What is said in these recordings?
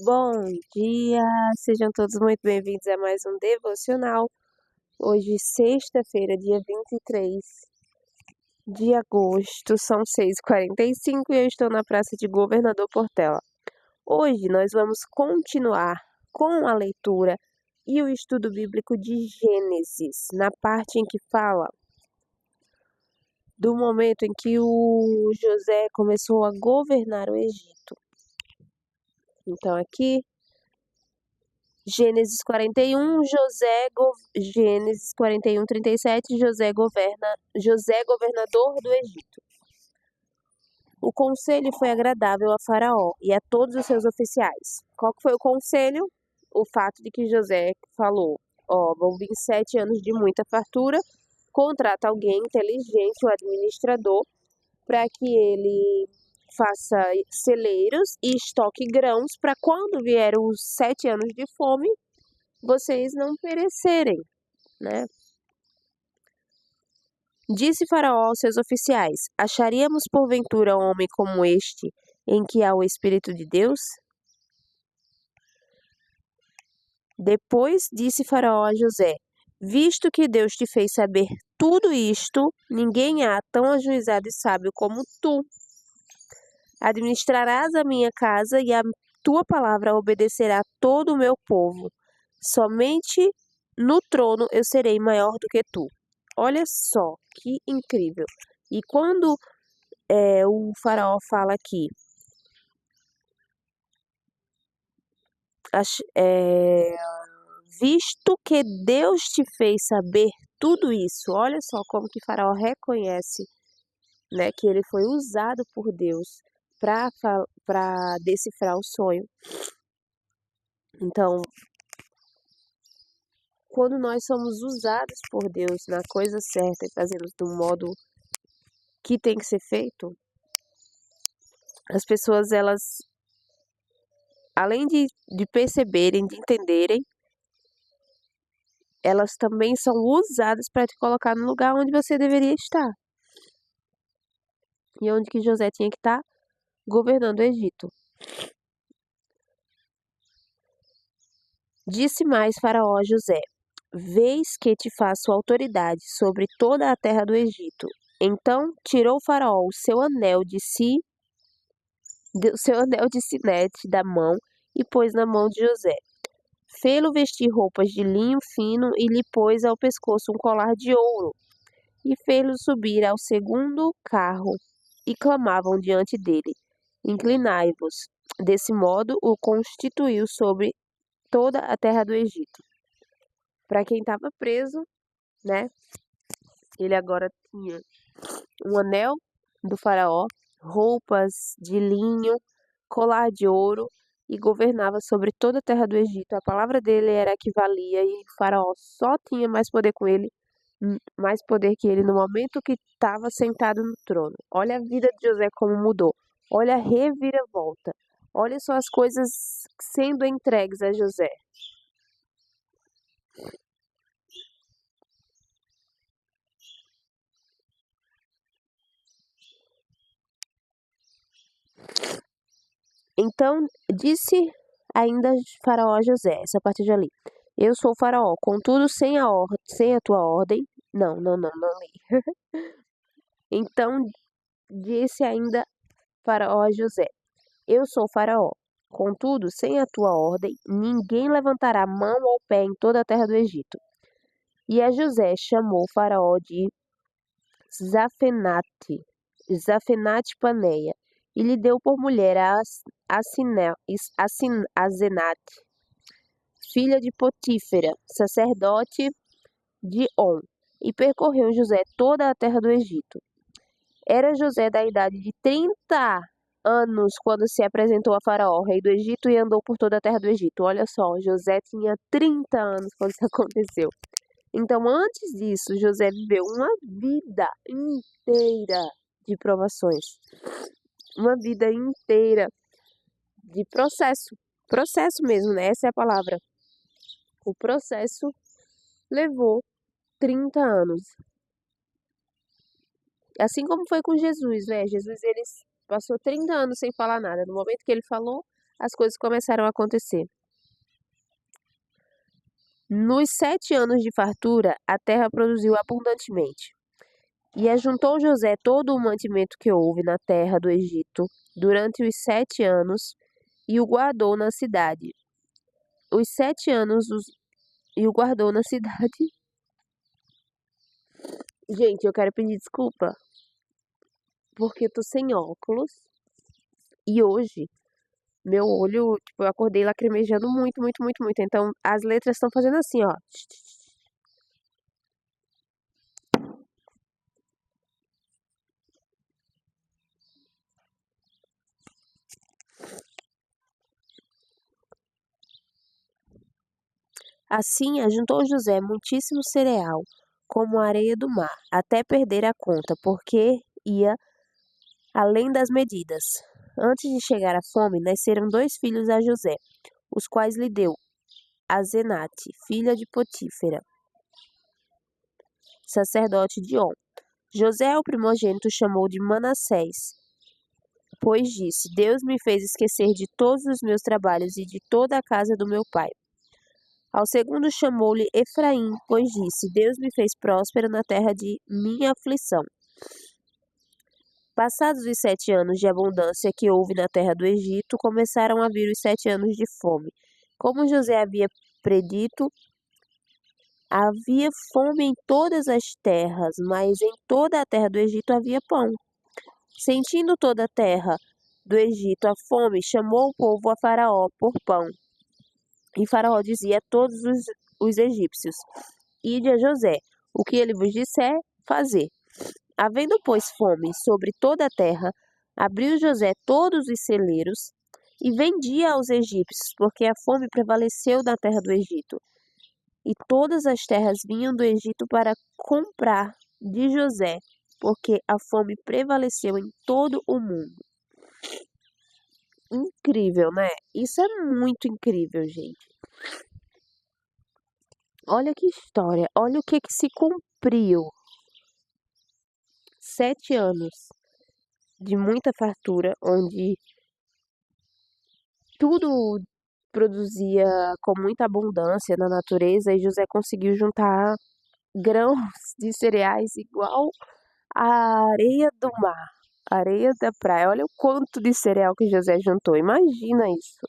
Bom dia, sejam todos muito bem-vindos a mais um devocional. Hoje, sexta-feira, dia 23 de agosto, são 6h45 e eu estou na Praça de Governador Portela. Hoje nós vamos continuar com a leitura e o estudo bíblico de Gênesis, na parte em que fala do momento em que o José começou a governar o Egito. Então, aqui Gênesis 41, Gênesis 41, 37, José governador do Egito. O conselho foi agradável a Faraó e a todos os seus oficiais. Qual que foi o conselho? O fato de que José falou, vão vir 7 anos de muita fartura, contrata alguém inteligente, o administrador, para que ele faça celeiros e estoque grãos para quando vier os 7 anos de fome, vocês não perecerem, né? Disse Faraó aos seus oficiais: acharíamos porventura um homem como este, em que há o Espírito de Deus? Depois disse Faraó a José: visto que Deus te fez saber tudo isto, ninguém há tão ajuizado e sábio como tu. Administrarás a minha casa e a tua palavra obedecerá todo o meu povo. Somente no trono eu serei maior do que tu. Olha só, que incrível. E quando o faraó fala aqui, visto que Deus te fez saber tudo isso, olha só como que faraó reconhece, né, que ele foi usado por Deus para decifrar o sonho. Então, quando nós somos usados por Deus na coisa certa e fazemos do modo que tem que ser feito, as pessoas, elas, além de perceberem, de entenderem, elas também são usadas para te colocar no lugar onde você deveria estar. E onde que José tinha que estar? Governando o Egito. Disse mais Faraó a José: vês que te faço autoridade sobre toda a terra do Egito. Então tirou Faraó o seu anel de sinete da mão e pôs na mão de José. Fê-lo vestir roupas de linho fino e lhe pôs ao pescoço um colar de ouro. E fê-lo subir ao segundo carro e clamavam diante dele: inclinai-vos. Desse modo o constituiu sobre toda a terra do Egito. Para quem estava preso, né? Ele agora tinha um anel do faraó, roupas de linho, colar de ouro e governava sobre toda a terra do Egito. A palavra dele era a que valia e o faraó só tinha mais poder com ele, mais poder que ele no momento que estava sentado no trono. Olha a vida de José como mudou. Olha a reviravolta. Olha só as coisas sendo entregues a José. Então disse ainda Faraó a José, essa parte de ali: eu sou Faraó, contudo sem a tua ordem. Não li. Então disse ainda Faraó a José: eu sou Faraó, contudo sem a tua ordem, ninguém levantará mão ou pé em toda a terra do Egito. E a José chamou Faraó de Zafenate Paneia, e lhe deu por mulher a Asenate, filha de Potífera, sacerdote de On, e percorreu José toda a terra do Egito. Era José da idade de 30 anos quando se apresentou a Faraó, rei do Egito, e andou por toda a terra do Egito. Olha só, José tinha 30 anos quando isso aconteceu. Então, antes disso, José viveu uma vida inteira de provações. Uma vida inteira de processo. Processo mesmo, né? Essa é a palavra. O processo levou 30 anos. Assim como foi com Jesus, né? Jesus, ele passou 30 anos sem falar nada. No momento que ele falou, as coisas começaram a acontecer. Nos 7 anos de fartura, a terra produziu abundantemente. E ajuntou José todo o mantimento que houve na terra do Egito durante os 7 anos e o guardou na cidade. Os 7 anos e o guardou na cidade. Gente, eu quero pedir desculpa, porque eu tô sem óculos e hoje meu olho, tipo, eu acordei lacrimejando muito, muito, muito, muito. Então, as letras estão fazendo assim, ó. Assim, ajuntou José muitíssimo cereal, como a areia do mar, até perder a conta, porque ia além das medidas. Antes de chegar a fome, nasceram 2 filhos a José, os quais lhe deu Azenate, filha de Potífera, sacerdote de On. José, o primogênito, chamou de Manassés, pois disse: Deus me fez esquecer de todos os meus trabalhos e de toda a casa do meu pai. Ao segundo chamou-lhe Efraim, pois disse: Deus me fez próspero na terra de minha aflição. Passados os 7 anos de abundância que houve na terra do Egito, começaram a vir os 7 anos de fome. Como José havia predito, havia fome em todas as terras, mas em toda a terra do Egito havia pão. Sentindo toda a terra do Egito a fome, chamou o povo a Faraó por pão. E Faraó dizia a todos os egípcios: Ide a José, o que ele vos disser, fazer. Havendo, pois, fome sobre toda a terra, abriu José todos os celeiros e vendia aos egípcios, porque a fome prevaleceu na terra do Egito. E todas as terras vinham do Egito para comprar de José, porque a fome prevaleceu em todo o mundo. Incrível, né? Isso é muito incrível, gente. Olha que história, olha o que se cumpriu. 7 anos de muita fartura, onde tudo produzia com muita abundância na natureza e José conseguiu juntar grãos de cereais igual a areia do mar, areia da praia. Olha o quanto de cereal que José juntou, imagina isso.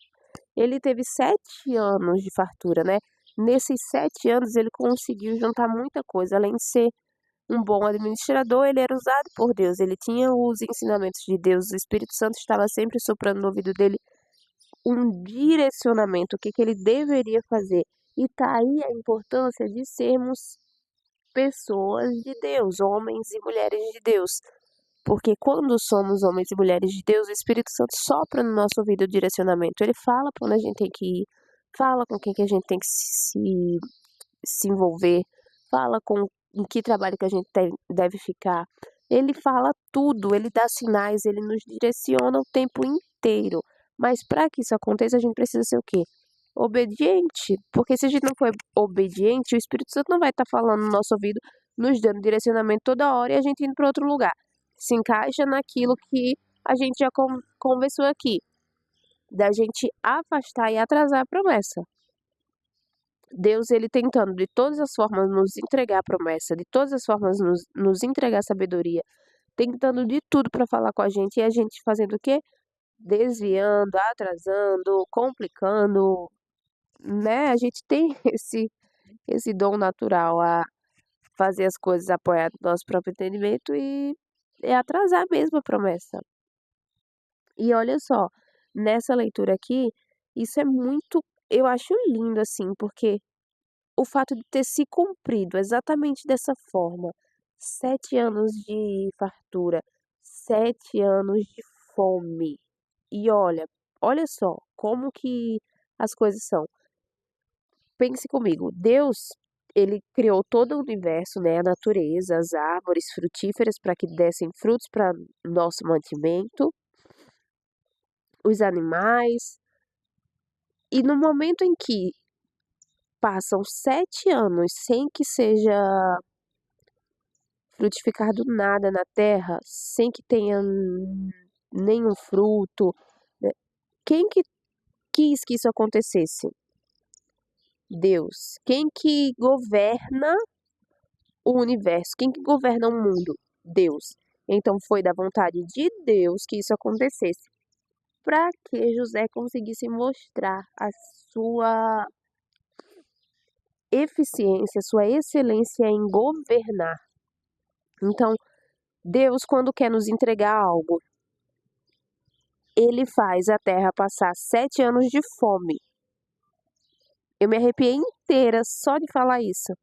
Ele teve 7 anos de fartura, né? Nesses 7 anos ele conseguiu juntar muita coisa, além de ser um bom administrador, ele era usado por Deus, ele tinha os ensinamentos de Deus, o Espírito Santo estava sempre soprando no ouvido dele um direcionamento, o que ele deveria fazer. E tá aí a importância de sermos pessoas de Deus, homens e mulheres de Deus. Porque quando somos homens e mulheres de Deus, o Espírito Santo sopra no nosso ouvido o direcionamento. Ele fala para onde a gente tem que ir, fala com quem que a gente tem que se envolver, fala com em que trabalho que a gente deve ficar. Ele fala tudo, ele dá sinais, ele nos direciona o tempo inteiro. Mas para que isso aconteça, a gente precisa ser o quê? Obediente. Porque se a gente não for obediente, o Espírito Santo não vai estar falando no nosso ouvido, nos dando direcionamento toda hora e a gente indo para outro lugar. Se encaixa naquilo que a gente já conversou aqui, da gente afastar e atrasar a promessa. Deus, ele tentando de todas as formas nos entregar a promessa, de todas as formas nos entregar a sabedoria, tentando de tudo para falar com a gente, e a gente fazendo o quê? Desviando, atrasando, complicando, né? A gente tem esse dom natural a fazer as coisas apoiadas no nosso próprio entendimento e atrasar mesmo a promessa. E olha só, nessa leitura aqui, isso é muito, eu acho lindo assim, porque o fato de ter se cumprido exatamente dessa forma, 7 anos de fartura, 7 anos de fome. E olha só como que as coisas são. Pense comigo, Deus, ele criou todo o universo, né, a natureza, as árvores frutíferas para que dessem frutos para nosso mantimento, os animais. E no momento em que passam 7 anos sem que seja frutificado nada na terra, sem que tenha nenhum fruto, né? Quem que quis que isso acontecesse? Deus. Quem que governa o universo? Quem que governa o mundo? Deus. Então foi da vontade de Deus que isso acontecesse, para que José conseguisse mostrar a sua eficiência, sua excelência em governar. Então, Deus, quando quer nos entregar algo, Ele faz a terra passar 7 anos de fome. Eu me arrepiei inteira só de falar isso.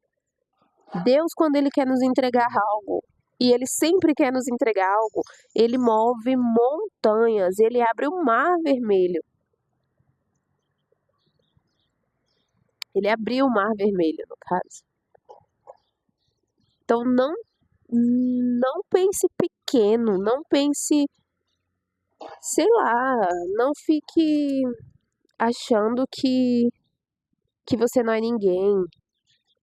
Deus, quando Ele quer nos entregar algo, e Ele sempre quer nos entregar algo, Ele move montanhas, Ele abre o mar vermelho. Ele abriu o mar vermelho, no caso. Então, não pense pequeno, não pense, sei lá, não fique achando que você não é ninguém,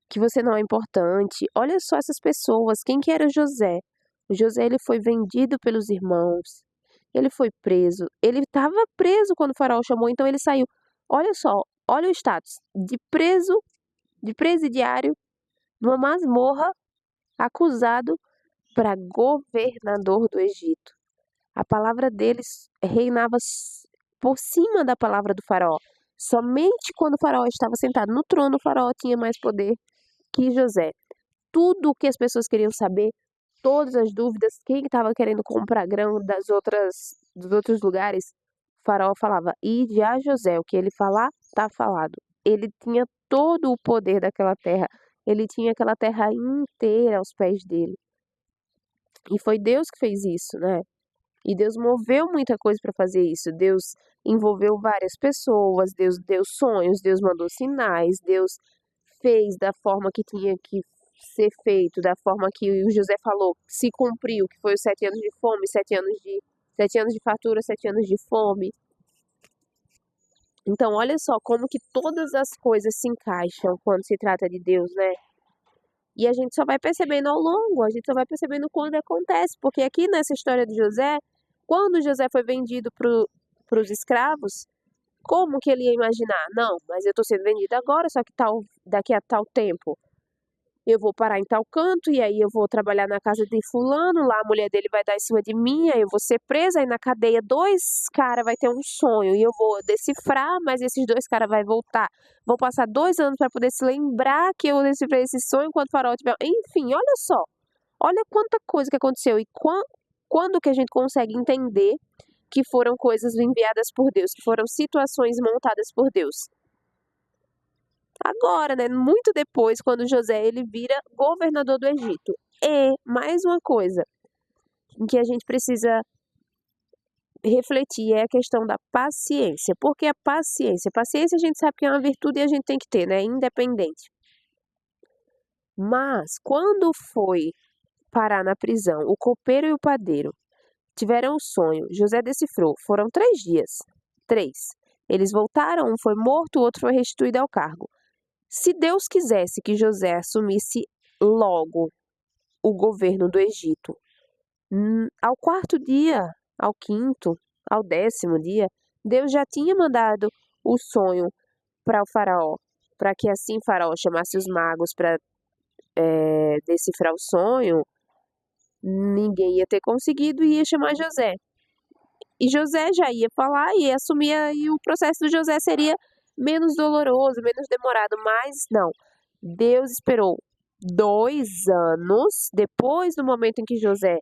que você não é importante. Olha só essas pessoas, quem que era José? O José, ele foi vendido pelos irmãos, ele foi preso, ele estava preso quando o faraó chamou, então ele saiu. Olha só, olha o status, de preso, de presidiário, numa masmorra, acusado para governador do Egito. A palavra deles reinava por cima da palavra do faraó. Somente quando o faraó estava sentado no trono, o faraó tinha mais poder que José. Tudo o que as pessoas queriam saber, todas as dúvidas, quem estava querendo comprar grão dos outros lugares, o faraó falava, ide a José, o que ele falar, está falado. Ele tinha todo o poder daquela terra, ele tinha aquela terra inteira aos pés dele. E foi Deus que fez isso, né? E Deus moveu muita coisa para fazer isso. Deus envolveu várias pessoas, Deus deu sonhos, Deus mandou sinais, Deus fez da forma que tinha que ser feito, da forma que o José falou, se cumpriu, que foi os 7 anos de fome, 7 anos de fartura, 7 anos de fome. Então, olha só como que todas as coisas se encaixam quando se trata de Deus, né? E a gente só vai percebendo ao longo, a gente só vai percebendo quando acontece, porque aqui nessa história de José, quando José foi vendido para os escravos, como que ele ia imaginar? Não, mas eu estou sendo vendido agora, só que daqui a tal tempo eu vou parar em tal canto, e aí eu vou trabalhar na casa de fulano, lá a mulher dele vai dar em cima de mim, aí eu vou ser presa, aí na cadeia 2 caras vai ter um sonho, e eu vou decifrar, mas esses 2 caras vai voltar. Vou passar 2 anos para poder se lembrar que eu decifrei esse sonho enquanto o faraó tiver... Enfim, olha só. Olha quanta coisa que aconteceu e quando que a gente consegue entender que foram coisas enviadas por Deus, que foram situações montadas por Deus. Agora, né, muito depois, quando José ele vira governador do Egito. E mais uma coisa em que a gente precisa refletir é a questão da paciência. Porque a paciência a gente sabe que é uma virtude e a gente tem que ter, né, independente. Mas quando foi parar na prisão, o copeiro e o padeiro tiveram um sonho, José decifrou, foram 3 dias. 3. Eles voltaram, um foi morto, o outro foi restituído ao cargo. Se Deus quisesse que José assumisse logo o governo do Egito, ao 4º dia, ao 5º, ao 10º dia, Deus já tinha mandado o sonho para o faraó, para que assim o faraó chamasse os magos para decifrar o sonho, ninguém ia ter conseguido e ia chamar José. E José já ia falar e assumir, e o processo do José seria menos doloroso, menos demorado, mas não. Deus esperou 2 anos, depois do momento em que José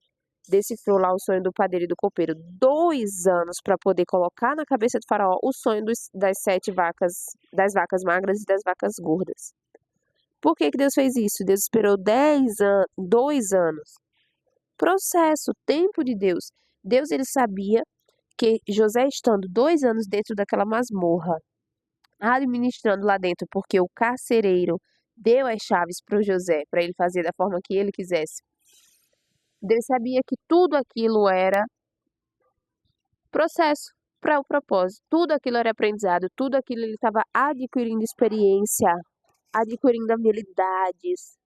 decifrou lá o sonho do padeiro e do copeiro, 2 anos para poder colocar na cabeça do faraó o sonho das 7 vacas, das vacas magras e das vacas gordas. Por que Deus fez isso? Deus esperou 2 anos. Processo, tempo de Deus. Deus ele sabia que José estando 2 anos dentro daquela masmorra, administrando lá dentro, porque o carcereiro deu as chaves para o José, para ele fazer da forma que ele quisesse. Deus sabia que tudo aquilo era processo para o propósito, tudo aquilo era aprendizado, tudo aquilo ele estava adquirindo experiência, adquirindo habilidades.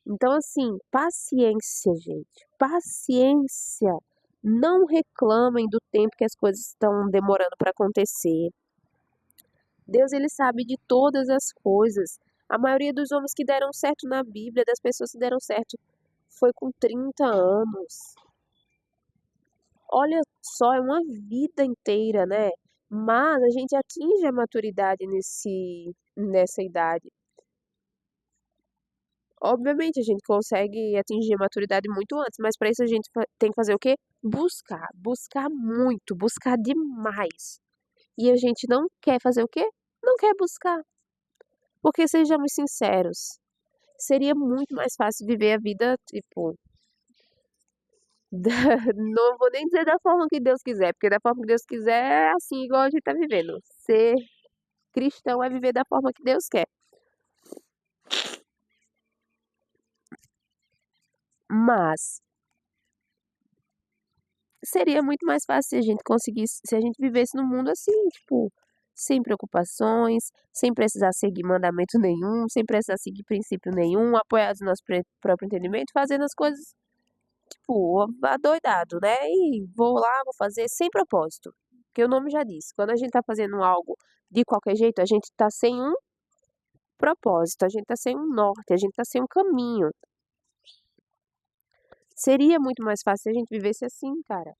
Então, assim, paciência, gente, paciência. Não reclamem do tempo que as coisas estão demorando para acontecer. Deus, ele sabe de todas as coisas. A maioria dos homens que deram certo na Bíblia, das pessoas que deram certo, foi com 30 anos. Olha só, é uma vida inteira, né? Mas a gente atinge a maturidade nessa idade. Obviamente, a gente consegue atingir a maturidade muito antes, mas para isso a gente tem que fazer o quê? Buscar, buscar muito, buscar demais. E a gente não quer fazer o quê? Não quer buscar. Porque sejamos sinceros, seria muito mais fácil viver a vida, tipo, não vou nem dizer da forma que Deus quiser, porque da forma que Deus quiser é assim, igual a gente tá vivendo. Ser cristão é viver da forma que Deus quer. Mas seria muito mais fácil se a gente conseguisse, se a gente vivesse num mundo assim, tipo, sem preocupações, sem precisar seguir mandamento nenhum, sem precisar seguir princípio nenhum, apoiados no nosso próprio entendimento, fazendo as coisas, tipo, adoidado, né? E vou lá, vou fazer sem propósito. Porque o nome já diz, quando a gente tá fazendo algo de qualquer jeito, a gente tá sem um propósito, a gente tá sem um norte, a gente tá sem um caminho. Seria muito mais fácil se a gente vivesse assim, cara.